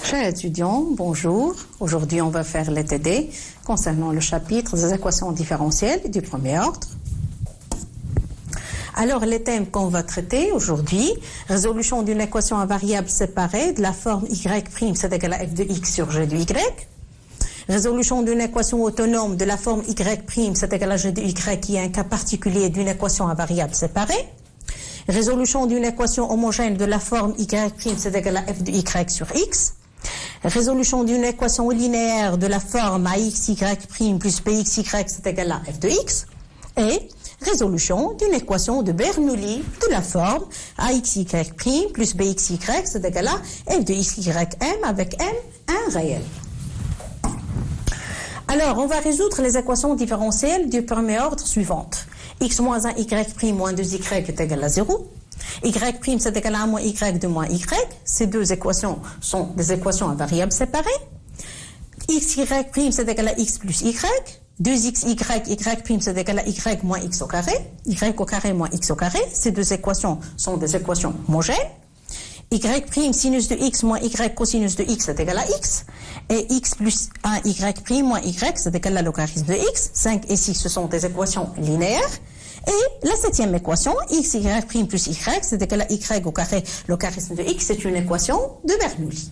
Chers étudiants, bonjour. Aujourd'hui, on va faire les TD concernant le chapitre des équations différentielles du premier ordre. Alors, les thèmes qu'on va traiter aujourd'hui, résolution d'une équation à variables séparées de la forme y', c'est égal à f de x sur g de y. Résolution d'une équation autonome de la forme y', c'est égal à g de y, qui est un cas particulier d'une équation à variables séparées. Résolution d'une équation homogène de la forme y', c'est égal à f de y sur x. Résolution d'une équation linéaire de la forme axy' plus bxy, c'est égal à f de x. Et résolution d'une équation de Bernoulli de la forme axy' plus bxy, c'est égal à f de xym avec m un réel. Alors, on va résoudre les équations différentielles du premier ordre suivantes. X moins 1 y' moins 2y est égal à 0. Y' c'est égal à 1 moins y de moins y. Ces deux équations sont des équations à variables séparées. Xy' c'est égal à x plus y. 2xy, y' c'est égal à y moins x au carré. Y au carré moins x au carré. Ces deux équations sont des équations homogènes. Y' sinus de x moins y cosinus de x est égal à x. Et x plus 1 y' moins y c'est égal à logarithme de x. 5 et 6 ce sont des équations linéaires. Et la septième équation, xy' plus y, c'est égal à y au carré, logarithme de x, c'est une équation de Bernoulli.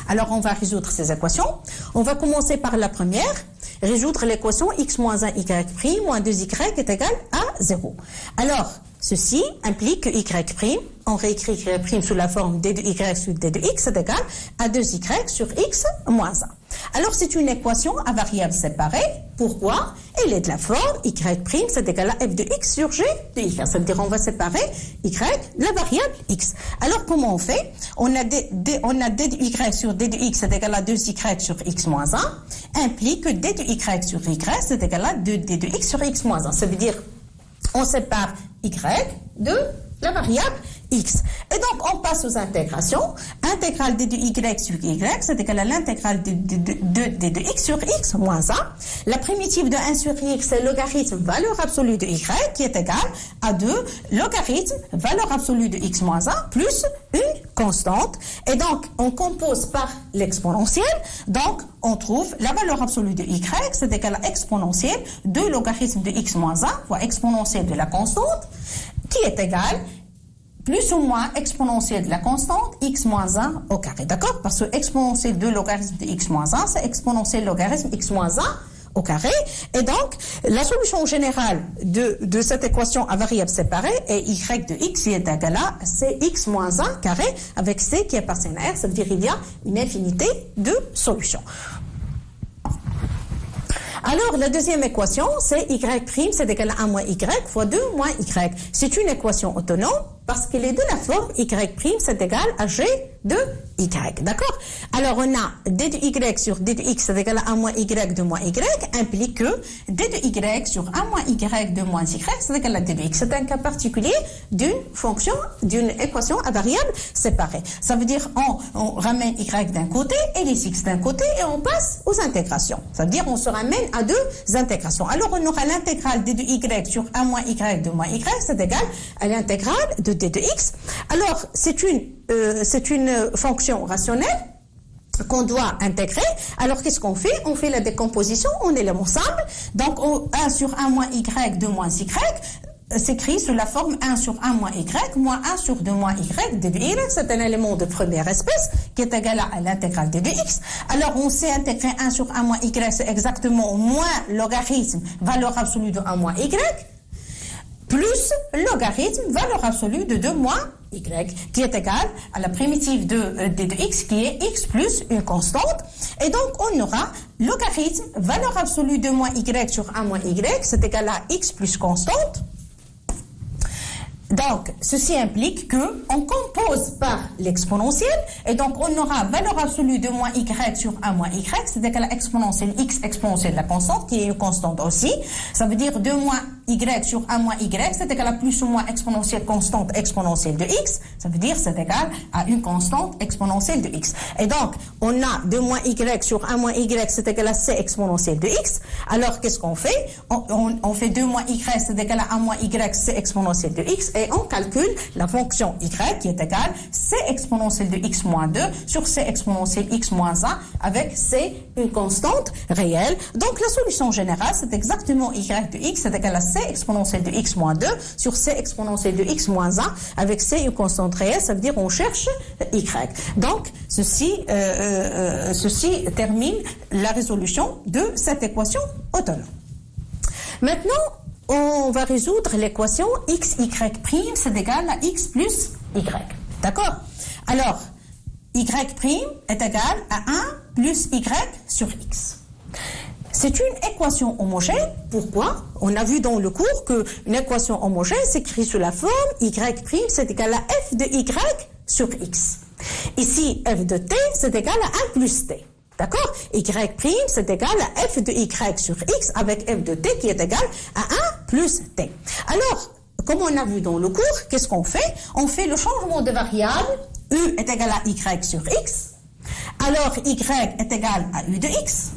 Alors, on va résoudre ces équations. On va commencer par la première, résoudre l'équation x moins 1 y' moins 2y est égal à 0. Alors, ceci implique que y', on réécrit y' sous la forme d de y sur d de x est égal à 2y sur x moins 1. Alors, c'est une équation à variables séparées. Pourquoi? Elle est de la forme y', c'est égal à f de x sur g de y. Ça veut dire on va séparer y de la variable x. Alors, comment on fait? On a d de y sur d de x c'est égal à 2y sur x moins 1, implique que d de y sur y c'est égal à 2d de x sur x moins 1. Ça veut dire on sépare y de la variable x. Et donc, on passe aux intégrations. Intégrale d de y sur y, c'est égal à l'intégrale de d de x sur x moins 1. La primitive de 1 sur x, c'est logarithme valeur absolue de y, qui est égal à 2 logarithme valeur absolue de x moins 1 plus une constante. Et donc, on compose par l'exponentielle. Donc, on trouve la valeur absolue de y, c'est égal à exponentielle de logarithme de x moins 1 fois exponentielle de la constante, qui est égale plus ou moins exponentielle de la constante x moins 1 au carré. D'accord? Parce que exponentielle de logarithme de x moins 1, c'est exponentielle logarithme x moins 1 au carré. Et donc, la solution générale de cette équation à variables séparées est y de x qui est égal à cx moins 1 carré avec c qui appartient à r. Ça veut dire qu'il y a une infinité de solutions. Alors, la deuxième équation, c'est y', c'est égal à 1 moins y fois 2 moins y. C'est une équation autonome parce qu'elle est de la forme y', c'est égal à g de y. D'accord? Alors, on a d de y sur d de x, c'est égal à 1 moins y de moins y, implique que d de y sur 1 moins y de moins y, c'est égal à d de x. C'est un cas particulier d'une fonction, d'une équation à variables séparées. Ça veut dire on ramène y d'un côté et les x d'un côté et on passe aux intégrations. Ça veut dire on se ramène à deux intégrations. Alors, on aura l'intégrale d de y sur 1 moins y de moins y, c'est égal à l'intégrale de d de x. Alors, c'est une fonction rationnelle qu'on doit intégrer. Alors, qu'est-ce qu'on fait? On fait la décomposition en éléments simples. Donc, 1 sur 1 moins y de moins y s'écrit sous la forme 1 sur 1 moins y moins 1 sur 2 moins y d de y. C'est un élément de première espèce qui est égal à l'intégrale d de x. Alors, on sait intégrer 1 sur 1 moins y, c'est exactement moins logarithme valeur absolue de 1 moins y plus logarithme valeur absolue de 2 moins y, qui est égal à la primitive de d de x, qui est x plus une constante. Et donc, on aura logarithme valeur absolue de moins y sur 1 moins y, c'est égal à x plus constante. Donc, ceci implique qu'on compose par l'exponentielle, et donc on aura valeur absolue de moins y sur 1 moins y, c'est égal à exponentielle x exponentielle de la constante, qui est une constante aussi. Ça veut dire 2 moins y sur 1 moins y, c'est égal à plus ou moins exponentielle constante exponentielle de x, ça veut dire c'est égal à une constante exponentielle de x. Et donc, on a 2 moins y sur 1 moins y, c'est égal à c exponentielle de x. Alors, qu'est-ce qu'on fait? On fait 2 moins y, c'est égal à 1 moins y, c exponentielle de x, et on calcule la fonction y qui est égale c exponentielle de x moins 2 sur c exponentielle x moins 1, avec c, une constante réelle. Donc, la solution générale, c'est exactement y de x, c'est égal à c exponentielle de x moins 2 sur c exponentielle de x moins 1, avec c, une constante réelle, ça veut dire on cherche y. Donc, ceci termine la résolution de cette équation autonome. Maintenant, on va résoudre l'équation x, y', c'est égal à x plus y. D'accord? Alors, y' est égal à 1 plus y sur x. C'est une équation homogène. Pourquoi? On a vu dans le cours qu'une équation homogène s'écrit sous la forme y', c'est égal à f de y sur x. Ici, f de t, c'est égal à 1 plus t. D'accord? Y', c'est égal à f de y sur x avec f de t qui est égal à 1 plus t. Alors, comme on a vu dans le cours, qu'est-ce qu'on fait? On fait le changement de variable. U est égal à y sur x. Alors, y est égal à u de x.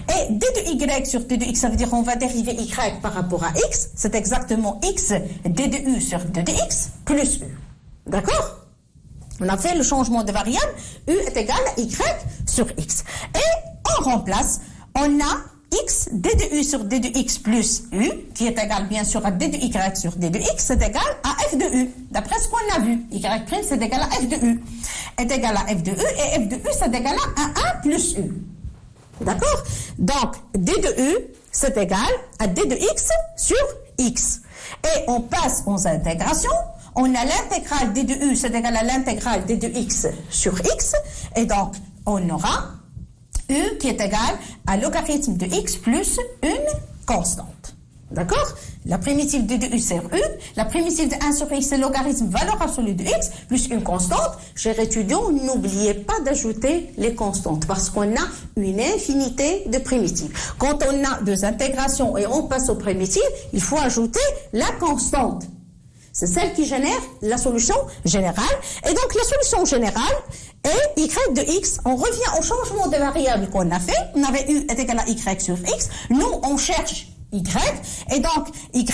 Et d de y sur d de x, ça veut dire qu'on va dériver y par rapport à x. C'est exactement x d de u sur d de x plus u. D'accord? On a fait le changement de variable. U est égal à y sur x. Et on remplace. On a x d de u sur d de x plus u, qui est égal bien sûr à d de y sur d de x, c'est égal à f de u. D'après ce qu'on a vu, y' c'est égal à f de u. Est égal à f de u, et f de u c'est égal à 1 plus u. D'accord? Donc, d de u, c'est égal à d de x sur x. Et on passe aux intégrations. On a l'intégrale d de u, c'est égal à l'intégrale d de x sur x. Et donc, on aura u qui est égal à logarithme de x plus une constante. D'accord? La primitive d de u c'est u, la primitive de 1 sur x c'est logarithme valeur absolue de x plus une constante. Chers étudiants, n'oubliez pas d'ajouter les constantes parce qu'on a une infinité de primitives. Quand on a deux intégrations et on passe aux primitives, il faut ajouter la constante. C'est celle qui génère la solution générale. Et donc, la solution générale est y de x. On revient au changement de variable qu'on a fait. On avait u est égal à y sur x. Nous, on cherche y. Et donc, y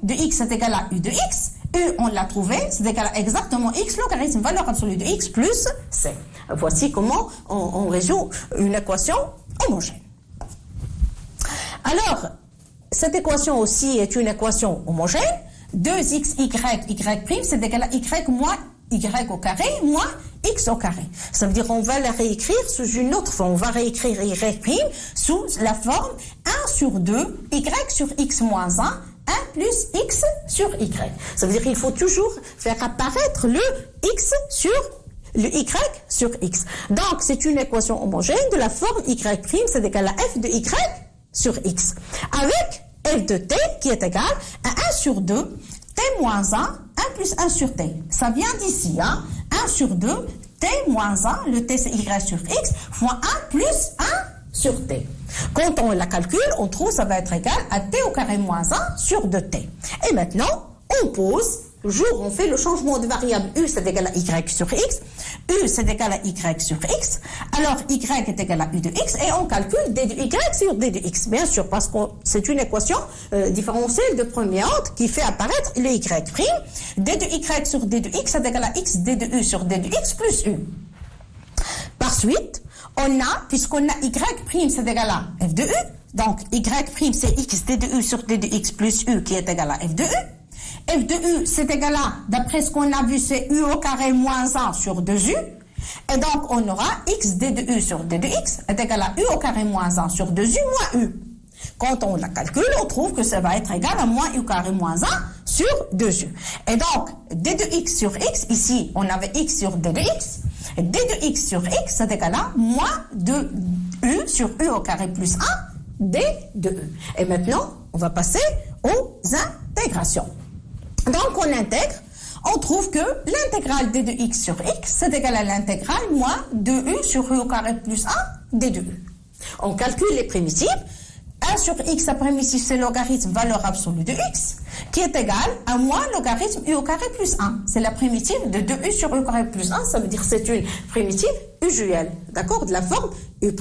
de x est égal à u de x. U, on l'a trouvé. C'est égal à exactement x, logarithme valeur absolue de x plus c. Voici comment on résout une équation homogène. Alors, cette équation aussi est une équation homogène. 2x, y', c'est égal à y moins y au carré moins x au carré. Ça veut dire qu'on va la réécrire sous une autre forme. On va réécrire y' sous la forme 1 sur 2, y sur x moins 1, 1 plus x sur y. Ça veut dire qu'il faut toujours faire apparaître le x sur le y sur x. Donc, c'est une équation homogène de la forme y', c'est égal à f de y sur x. Avec f de t qui est égal à 1 sur 2, t moins 1, 1 plus 1 sur t. Ça vient d'ici, hein? 1 sur 2, t moins 1, le t c'est y sur x, fois 1 plus 1 sur t. Quand on la calcule, on trouve ça va être égal à t au carré moins 1 sur 2t. Et maintenant, on pose, toujours on fait le changement de variable u c'est égal à y sur x, u c'est égal à y sur x, alors y est égal à u de x et on calcule d de y sur d de x, bien sûr, parce que c'est une équation différentielle de premier ordre qui fait apparaître le y'. D de y sur d de x c'est égal à x d de u sur d de x plus u. Par suite, on a, puisqu'on a y' c'est égal à f de u, donc y' c'est x d de u sur d de x plus u qui est égal à f de u. F de u, c'est égal à, d'après ce qu'on a vu, c'est u au carré moins 1 sur 2u. Et donc, on aura x d de u sur d de x est égal à u au carré moins 1 sur 2u moins u. Quand on la calcule, on trouve que ça va être égal à moins u au carré moins 1 sur 2u. Et donc, d de x sur x, ici, on avait x sur d de x. D de x sur x, c'est égal à moins de u sur u au carré plus 1 d de u. Et maintenant, on va passer aux intégrations. Donc, on intègre, on trouve que l'intégrale d de x sur x, c'est égal à l'intégrale moins 2u sur u au carré plus 1 d de u. On calcule les primitives. 1 sur x, sa primitive, c'est logarithme valeur absolue de x, qui est égal à moins logarithme u au carré plus 1. C'est la primitive de 2u sur u au carré plus 1, ça veut dire que c'est une primitive usuelle, d'accord, de la forme u'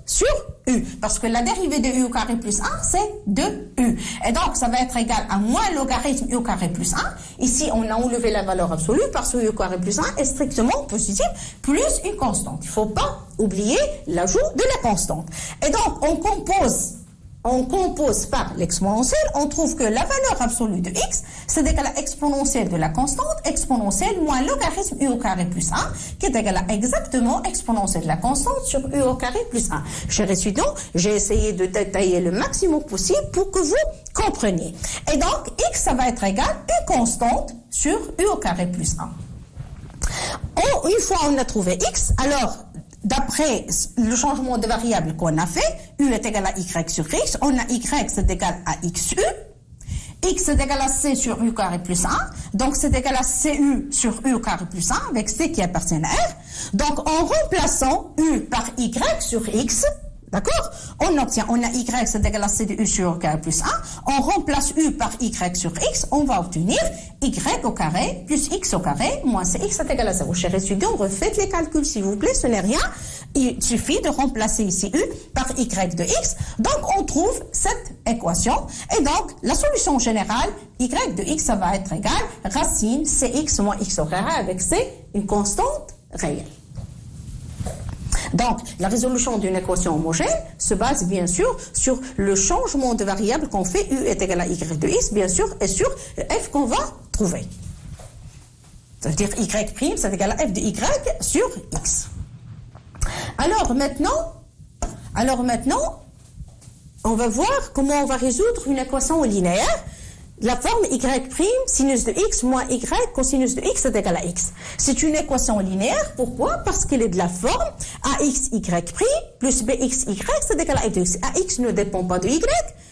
sur u, parce que la dérivée de u au carré plus 1, c'est 2u. Et donc, ça va être égal à moins logarithme u au carré plus 1. Ici, on a enlevé la valeur absolue, parce que u au carré plus 1 est strictement positif, plus une constante. Il ne faut pas oublier l'ajout de la constante. Et donc, on compose par l'exponentielle, on trouve que la valeur absolue de x, c'est égal à exponentielle de la constante, exponentielle moins logarithme u au carré plus 1, qui est égal à exactement exponentielle de la constante sur u au carré plus 1. Chers étudiants, j'ai essayé de détailler le maximum possible pour que vous compreniez. Et donc, x, ça va être égal à une constante sur u au carré plus 1. Une fois on a trouvé x, alors, d'après le changement de variable qu'on a fait, u est égal à y sur x, on a y c'est égal à xu, x est égal à c sur u carré plus 1, donc c'est égal à cu sur u carré plus 1, avec c qui appartient à r. Donc en remplaçant u par y sur x, d'accord, on a y c'est égal à c de u sur u carré plus 1, on remplace u par y sur x, on va obtenir y au carré plus x au carré moins cx est égal à 0. Chers étudiants, refaites les calculs s'il vous plaît, ce n'est rien. Il suffit de remplacer ici u par y de x. Donc, on trouve cette équation. Et donc, la solution générale, y de x, ça va être égal racine cx moins x au carré avec c, une constante réelle. Donc, la résolution d'une équation homogène se base bien sûr sur le changement de variable qu'on fait, u est égal à y de x, bien sûr, et sur f qu'on va trouver. Ça veut dire y', c'est égal à f de y sur x. Alors maintenant, on va voir comment on va résoudre une équation linéaire. La forme y' sinus de x moins y cosinus de x est égal à x. C'est une équation linéaire. Pourquoi? Parce qu'elle est de la forme ax y' plus bx y c'est égal à f de x. Ax ne dépend pas de y,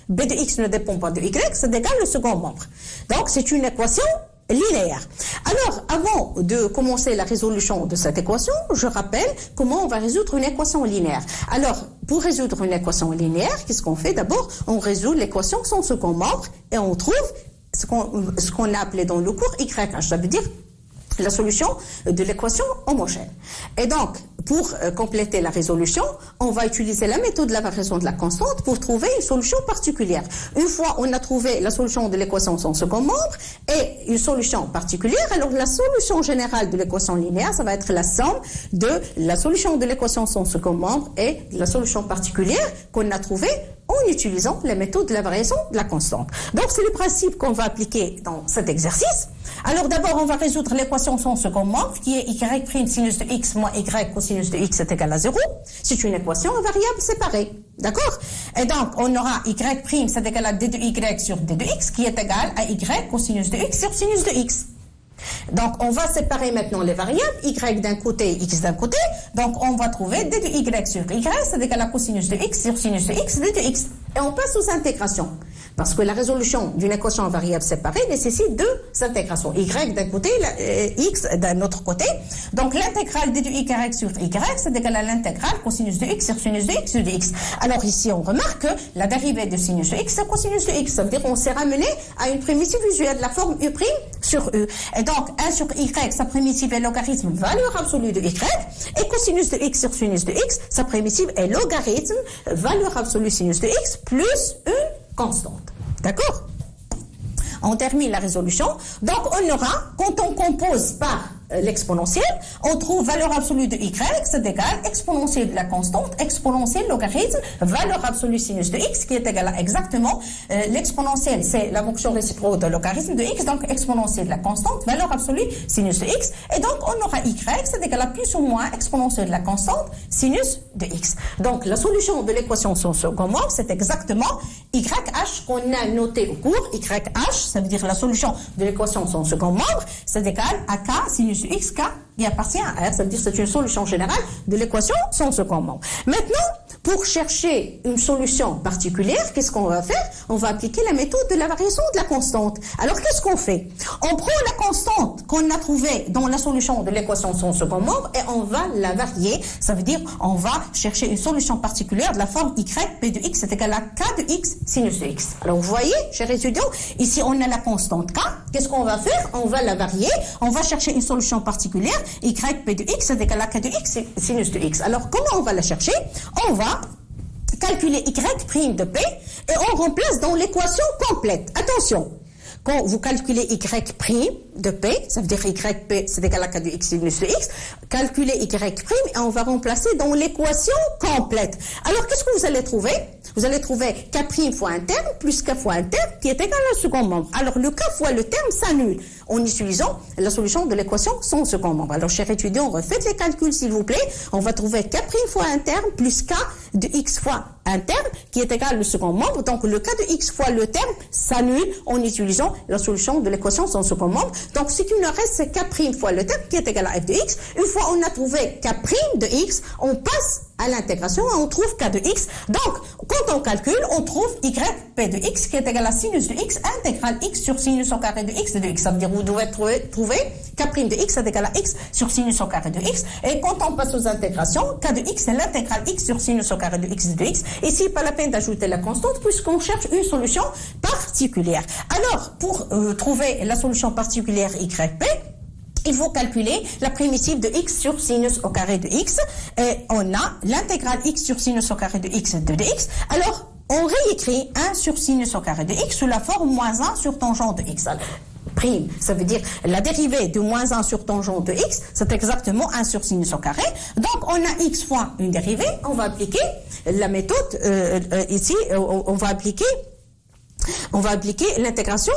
b de x ne dépend pas de y, c'est égal au second membre. Donc c'est une équation linéaire. Alors, avant de commencer la résolution de cette équation, je rappelle comment on va résoudre une équation linéaire. Alors, pour résoudre une équation linéaire, qu'est-ce qu'on fait? D'abord, on résout l'équation sans second membre et on trouve ce qu'on a appelé dans le cours YH. Ça veut dire la solution de l'équation homogène. Et donc, pour compléter la résolution, on va utiliser la méthode de la variation de la constante pour trouver une solution particulière. Une fois on a trouvé la solution de l'équation sans second membre et une solution particulière, alors la solution générale de l'équation linéaire, ça va être la somme de la solution de l'équation sans second membre et de la solution particulière qu'on a trouvée en utilisant la méthode de la variation de la constante. Donc, c'est le principe qu'on va appliquer dans cet exercice. Alors, d'abord, on va résoudre l'équation sans second membre, qui est y' sinus de x moins y cosinus de x est égal à 0. C'est une équation à variables séparées. D'accord? Et donc, on aura y' c'est égal à d de y sur d de x, qui est égal à y cosinus de x sur sinus de x. Donc, on va séparer maintenant les variables, y d'un côté, x d'un côté. Donc, on va trouver d de y sur y, c'est égal à cosinus de x sur sinus de x, d de x. Et on passe aux intégrations. Parce que la résolution d'une équation en variables séparées nécessite deux intégrations. Y d'un côté, x d'un autre côté. Donc, l'intégrale d de y sur y, c'est égal à l'intégrale cosinus de x sur sinus de x de x. Alors, ici, on remarque que la dérivée de sinus de x, c'est cosinus de x. Ça veut dire qu'on s'est ramené à une primitive usuelle de la forme u' sur u. Et donc, 1 sur y, sa primitive est logarithme valeur absolue de y. Et cosinus de x sur sinus de x, sa primitive est logarithme valeur absolue sinus de x plus une constante. D'accord? On termine la résolution. Donc, on aura, quand on compose par l'exponentielle, on trouve valeur absolue de y, c'est égal exponentielle de la constante, exponentielle logarithme, valeur absolue sinus de x, qui est égal à exactement, l'exponentielle, c'est la fonction réciproque de logarithme de x, donc exponentielle de la constante, valeur absolue sinus de x, et donc on aura y, c'est égal à plus ou moins exponentielle de la constante, sinus de x. Donc, la solution de l'équation sans second membre, c'est exactement YH qu'on a noté au cours, YH, ça veut dire la solution de l'équation sans second membre, c'est égal à k sinus de x, k qui appartient à R, ça veut dire que c'est une solution générale de l'équation sans second membre. Maintenant, pour chercher une solution particulière, qu'est-ce qu'on va faire? On va appliquer la méthode de la variation de la constante. Alors, qu'est-ce qu'on fait? On prend la constante qu'on a trouvée dans la solution de l'équation de son second membre et on va la varier. Ça veut dire, on va chercher une solution particulière de la forme y p de x est égal à k de x sinus de x. Alors, vous voyez, chers étudiants, ici, on a la constante k. Qu'est-ce qu'on va faire? On va la varier. On va chercher une solution particulière. Y p de x est égal à k de x sinus de x. Alors, comment on va la chercher? On va calculer y' de p et on remplace dans l'équation complète. Attention, quand vous calculez y' de p, ça veut dire y p c'est égal à k de x sinus de x, calculez y' et on va remplacer dans l'équation complète. Alors, qu'est-ce que vous allez trouver? Vous allez trouver k' fois un terme plus k fois un terme qui est égal au second membre. Alors, le k fois le terme s'annule en utilisant la solution de l'équation sans second membre. Alors, chers étudiants, refaites les calculs, s'il vous plaît. On va trouver k' fois un terme plus k de x fois un terme qui est égal au second membre. Donc, le k de x fois le terme s'annule en utilisant la solution de l'équation sans second membre. Donc, ce qui nous reste, c'est k' fois le terme qui est égal à f de x. Une fois on a trouvé k' de x, on passe à l'intégration et on trouve k de x. Donc, quand on calcule, on trouve y p de x qui est égal à sinus de x intégrale x sur sinus au carré de x de x. Ça veut dire vous devez trouver k' de x est égal à x sur sinus au carré de x. Et quand on passe aux intégrations, k de x c'est l'intégrale x sur sinus au carré de x de x. Ici, pas la peine d'ajouter la constante puisqu'on cherche une solution particulière. Alors, pour trouver la solution particulière y p, il faut calculer la primitive de x sur sinus au carré de x. Et on a l'intégrale x sur sinus au carré de x de dx. Alors, on réécrit 1 sur sinus au carré de x sous la forme moins 1 sur tangente de x. Prime, ça veut dire la dérivée de moins 1 sur tangente de x, c'est exactement 1 sur sinus au carré. Donc, on a x fois une dérivée. On va appliquer la méthode, ici, on va appliquer l'intégration,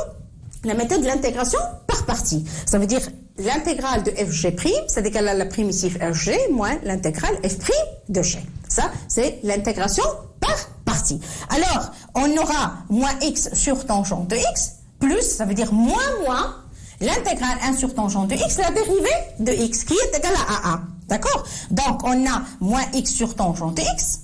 la méthode de l'intégration par partie. Ça veut dire l'intégrale de fg', c'est égal à la primitive fg moins l'intégrale f' de g. Ça, c'est l'intégration par partie. Alors, on aura moins x sur tangente de x, plus, ça veut dire moins l'intégrale 1 sur tangente de x, la dérivée de x, qui est égale à 1. D'accord? Donc, on a moins x sur tangente de x,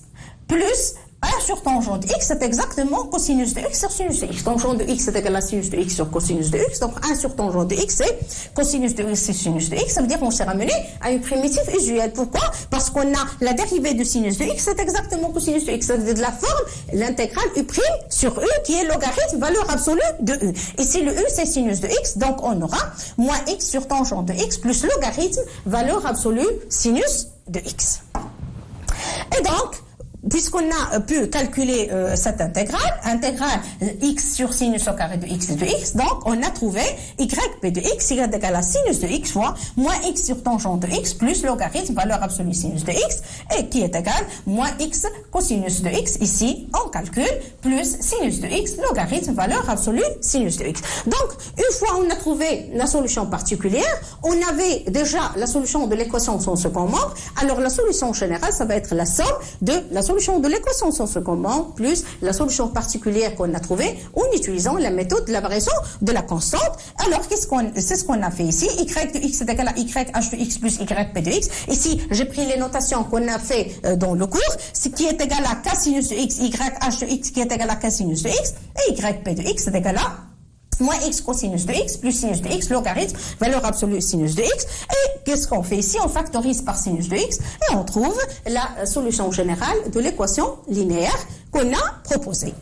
plus 1 sur tangente de x, c'est exactement cosinus de x sur sinus de x. Tangente de x est égal à sinus de x sur cosinus de x. Donc, 1 sur tangente de x, c'est cosinus de x sur sinus de x. Ça veut dire qu'on s'est ramené à une primitive usuelle. Pourquoi? Parce qu'on a la dérivée de sinus de x, c'est exactement cosinus de x. C'est de la forme, l'intégrale u' sur u, qui est logarithme valeur absolue de u. Ici, le u, c'est sinus de x. Donc, on aura moins x sur tangente de x plus logarithme valeur absolue sinus de x. Et donc, puisqu'on a pu calculer cette intégrale x sur sinus au carré de x de x, donc on a trouvé y p de x est égal à sinus de x fois moins x sur tangente de x plus logarithme valeur absolue sinus de x, et qui est égal moins x cosinus de x, ici on calcule, plus sinus de x logarithme valeur absolue sinus de x. Donc, une fois on a trouvé la solution particulière, on avait déjà la solution de l'équation sans second membre, alors la solution générale, ça va être la somme de la solution de l'équation sans second membre plus la solution particulière qu'on a trouvée en utilisant la méthode de la variation de la constante. Alors, c'est ce qu'on a fait ici. Y de x est égal à y h de x plus y p de x. Ici, j'ai pris les notations qu'on a fait dans le cours, ce qui est égal à k sinus de x, y h de x qui est égal à k sinus de x, et y p de x est égal à moins x cosinus de x plus sinus de x, logarithme, valeur absolue sinus de x. Et qu'est-ce qu'on fait ici? On factorise par sinus de x et on trouve la solution générale de l'équation linéaire qu'on a proposée.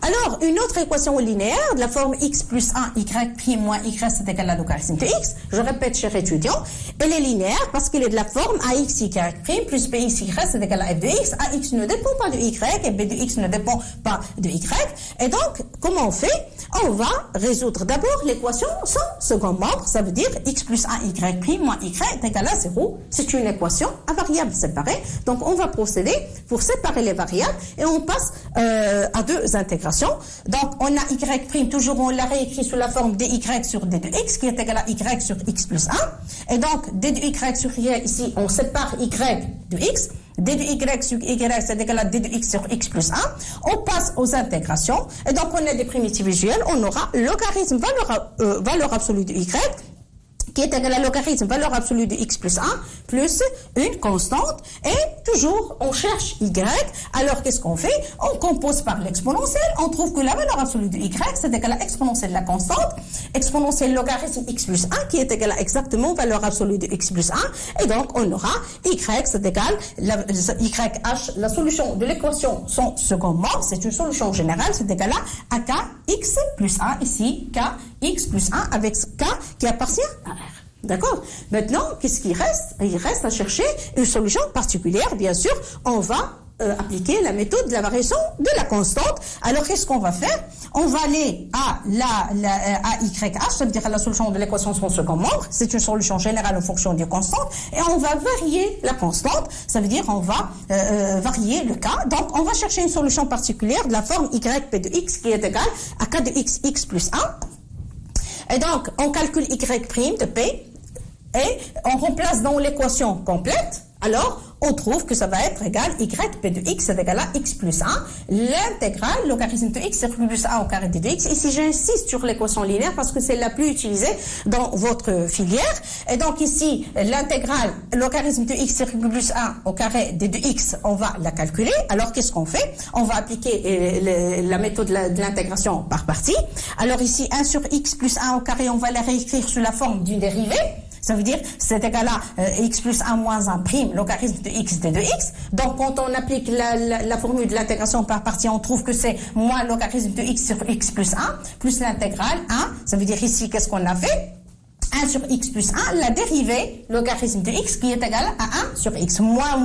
Alors, une autre équation linéaire de la forme x plus 1, y' moins y c'est égal à logarithme de x. Je répète, chers étudiants, elle est linéaire parce qu'elle est de la forme ax y' plus bx y c'est égal à f de x. Ax ne dépend pas de y et b de x ne dépend pas de y. Et donc, comment on fait? On va résoudre d'abord l'équation sans second membre. Ça veut dire x plus 1 y' moins y est égal à 0. C'est une équation à variables séparées. Donc, on va procéder pour séparer les variables et on passe à deux intégrations. Donc, on a y', toujours on l'a réécrit sous la forme dy sur d de x, qui est égal à y sur x plus 1. Et donc, d de y sur y, ici, on sépare y de x. d de y sur y, c'est égal à d de x sur x plus 1. On passe aux intégrations. Et donc, on a des primitives visuelles. On aura logarithme valeur absolue de y, qui est égal à logarithme valeur absolue de x plus 1 plus une constante et toujours on cherche y. Alors qu'est-ce qu'on fait? On compose par l'exponentielle, on trouve que la valeur absolue de y c'est égal à exponentielle de la constante, exponentielle logarithme x plus 1 qui est égal à exactement valeur absolue de x plus 1 et donc on aura y c'est égal YH, la solution de l'équation son second mode, c'est une solution générale, c'est égal à kx plus 1 ici, kx plus 1 avec k qui appartient à R. D'accord? Maintenant, qu'est-ce qu'il reste? Il reste à chercher une solution particulière. Bien sûr, on va appliquer la méthode de la variation de la constante. Alors, qu'est-ce qu'on va faire? On va aller à YH, ça veut dire à la solution de l'équation son second membre. C'est une solution générale en fonction du constante. Et on va varier la constante. Ça veut dire on va varier le k. Donc, on va chercher une solution particulière de la forme YP de x qui est égale à k de x plus 1. Et donc, on calcule y' de p et on remplace dans l'équation complète. Alors, on trouve que ça va être égal YP de x est égal à x plus 1. L'intégrale, logarithme de x circule plus 1 au carré de x. Ici, j'insiste sur l'équation linéaire parce que c'est la plus utilisée dans votre filière. Et donc ici, l'intégrale, logarithme de x circule plus 1 au carré de x, on va la calculer. Alors, qu'est-ce qu'on fait? On va appliquer la méthode de l'intégration par partie. Alors ici, 1 sur x plus 1 au carré, on va la réécrire sous la forme d'une dérivée. Ça veut dire c'est égal à x plus 1 moins 1 prime logarithme de x de 2x. Donc quand on applique la formule de l'intégration par partie, on trouve que c'est moins logarithme de x sur x plus 1 plus l'intégrale 1. Ça veut dire ici qu'est-ce qu'on a fait? 1 sur x plus 1, la dérivée logarithme de x qui est égal à 1 sur x moins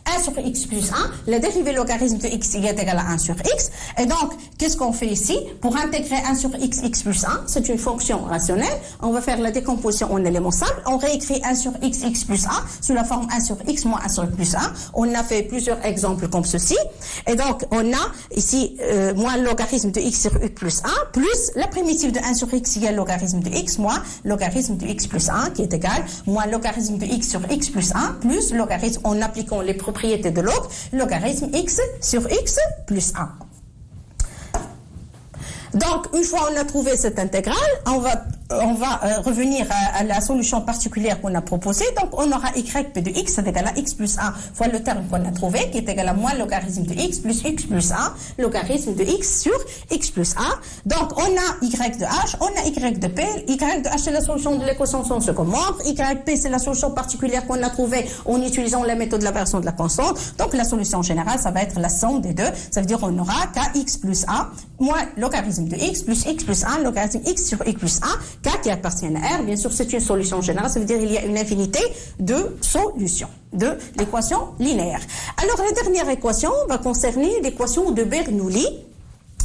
1 sur x plus 1, la dérivée logarithme de x est égale à 1 sur x. Et donc, qu'est-ce qu'on fait ici? Pour intégrer 1 sur x plus 1, c'est une fonction rationnelle. On va faire la décomposition en éléments simples. On réécrit 1 sur x plus 1 sous la forme 1 sur x moins 1 sur plus 1. On a fait plusieurs exemples comme ceci. Et donc, on a ici moins logarithme de x sur x plus 1 plus la primitive de 1 sur x égale logarithme de x moins logarithme de x plus 1 qui est égal moins logarithme de x sur x plus 1 plus logarithme en appliquant les propriétés de log, logarithme x sur x plus 1. Donc, une fois on a trouvé cette intégrale, on va revenir à la solution particulière qu'on a proposée. Donc, on aura YP de x, c'est égal à x plus 1 fois le terme qu'on a trouvé, qui est égal à moins logarithme de x plus 1, logarithme de x sur x plus 1. Donc, on a y de h, on a y de p. Y de h, c'est la solution de l'équation son second membre. YP, c'est la solution particulière qu'on a trouvée en utilisant la méthode de la variation de la constante. Donc, la solution générale, ça va être la somme des deux. Ça veut dire qu'on aura kx plus 1 moins logarithme de x plus 1, logarithme x sur x plus 1, k qui appartient à R. Bien sûr, c'est une solution générale, ça veut dire qu'il y a une infinité de solutions de l'équation linéaire. Alors, la dernière équation va concerner l'équation de Bernoulli.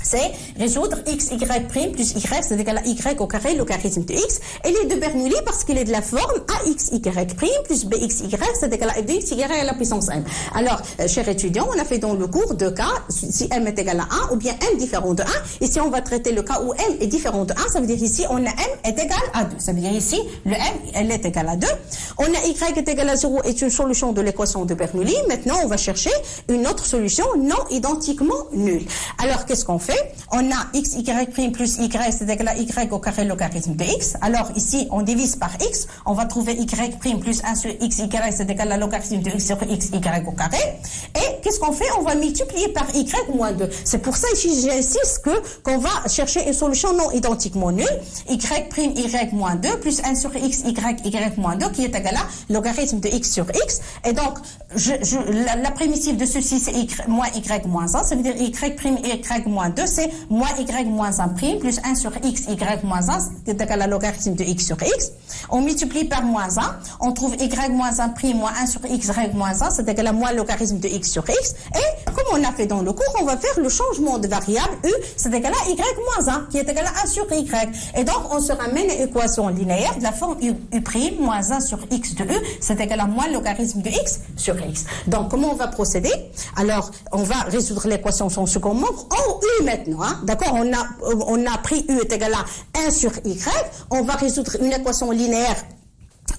C'est résoudre x, y' plus y, c'est égal à y au carré logarithme de x. Elle est de Bernoulli parce qu'il est de la forme ax, y' plus bx, y, c'est égal à f de x, y à la puissance m. Alors, chers étudiants, on a fait dans le cours 2 cas, si m est égal à 1 ou bien m différent de 1. Ici, on va traiter le cas où m est différent de 1. Ça veut dire ici, on a m est égal à 2. Ça veut dire ici, le m, elle est égal à 2. On a y est égal à 0 est une solution de l'équation de Bernoulli. Maintenant, on va chercher une autre solution non identiquement nulle. Alors, qu'est-ce qu'on fait? On a x, y' plus y, c'est égal à y au carré logarithme de x. Alors, ici, on divise par x. On va trouver y' plus 1 sur x, y, c'est égal à logarithme de x sur x, y au carré. Et qu'est-ce qu'on fait? On va multiplier par y moins 2. C'est pour ça, ici, j'insiste qu'on va chercher une solution non identiquement nulle. Y', y moins 2 plus 1 sur x, y moins 2 qui est égal à logarithme de x sur x. Et donc, la primitive de ceci, c'est moins y moins 1. Ça veut dire y' moins 2, c'est moins y moins 1 prime plus 1 sur x, y moins 1, qui est égal à logarithme de x sur x. On multiplie par moins 1, on trouve y moins 1 prime moins 1 sur x, y moins 1, c'est égal à moins logarithme de x sur x. Et comme on a fait dans le cours, on va faire le changement de variable u, c'est égal à y moins 1, qui est égal à 1 sur y. Et donc, on se ramène à l'équation linéaire de la forme u prime moins 1 sur x de u, c'est égal à moins logarithme de x sur x. Donc, comment on va procéder? Alors, on va résoudre l'équation son second membre en u maintenant. Hein? D'accord, on a pris u est égal à 1 sur y. On va résoudre une équation linéaire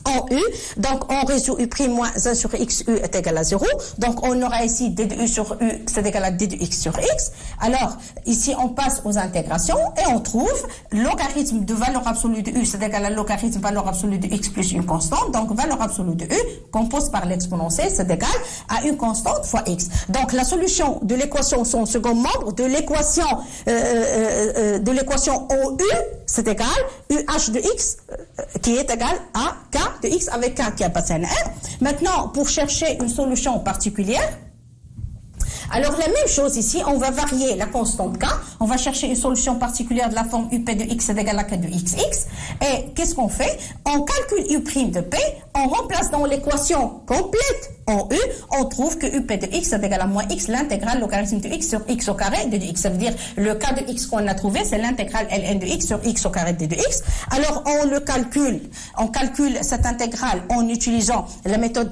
en U. Donc, on résout U' moins 1 sur X, U est égal à 0. Donc, on aura ici D de U sur U, c'est égal à D de X sur X. Alors, ici, on passe aux intégrations et on trouve logarithme de valeur absolue de U, c'est égal à logarithme valeur absolue de X plus une constante. Donc, valeur absolue de U, compose par l'exponentielle, c'est égal à une constante fois X. Donc, la solution de l'équation, son second membre, de l'équation OU, c'est égal UH de X, qui est égal à K de X avec K qui appartient à R. Maintenant, pour chercher une solution particulière, alors la même chose ici, on va varier la constante K, on va chercher une solution particulière de la forme UP de X est égal à K de XX, et qu'est-ce qu'on fait? On calcule U' de P, on remplace dans l'équation complète en U, on trouve que UP de X est égal à moins X, l'intégrale logarithme de X sur X au carré de X. Ça veut dire, le K de X qu'on a trouvé, c'est l'intégrale ln de X sur X au carré de X. Alors, on calcule cette intégrale en utilisant la méthode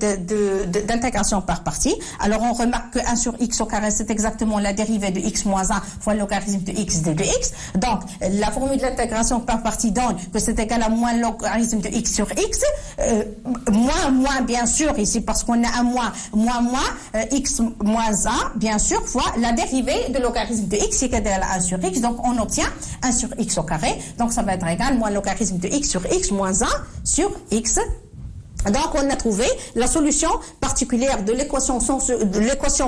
d'intégration par partie. Alors, on remarque que 1 sur X au carré, c'est exactement la dérivée de X moins 1 fois le logarithme de X de X. Donc, la formule de l'intégration par partie donne que c'est égal à moins logarithme de X sur X, moins, bien sûr, ici, parce qu'on a moins, x moins 1, bien sûr, fois la dérivée de logarithme de x qui est égal à 1 sur x. Donc, on obtient 1 sur x au carré. Donc, ça va être égal moins logarithme de x sur x moins 1 sur x. Donc, on a trouvé la solution particulière de l'équation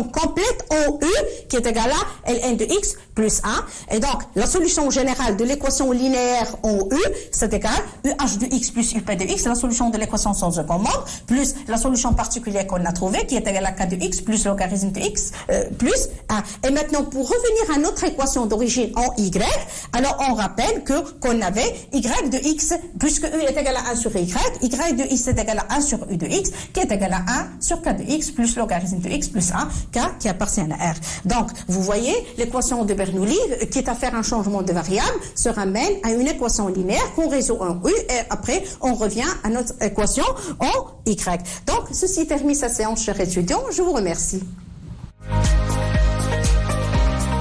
complète OU qui est égale à ln de x plus 1. Et donc, la solution générale de l'équation linéaire OU, c'est égal UH de x plus UP de x, la solution de l'équation sans second membre, plus la solution particulière qu'on a trouvée qui est égale à K de x plus logarithme de x plus 1. Et maintenant, pour revenir à notre équation d'origine en y, alors on rappelle qu'on avait y de x, puisque u est égal à 1 sur y de x est égal à 1 sur u de x, qui est égal à 1 sur k de x plus logarithme de x plus 1, k qui appartient à R. Donc, vous voyez, l'équation de Bernoulli, qui est à faire un changement de variable, se ramène à une équation linéaire qu'on résout en u, et après, on revient à notre équation en y. Donc, ceci termine sa séance, chers étudiants. Je vous remercie.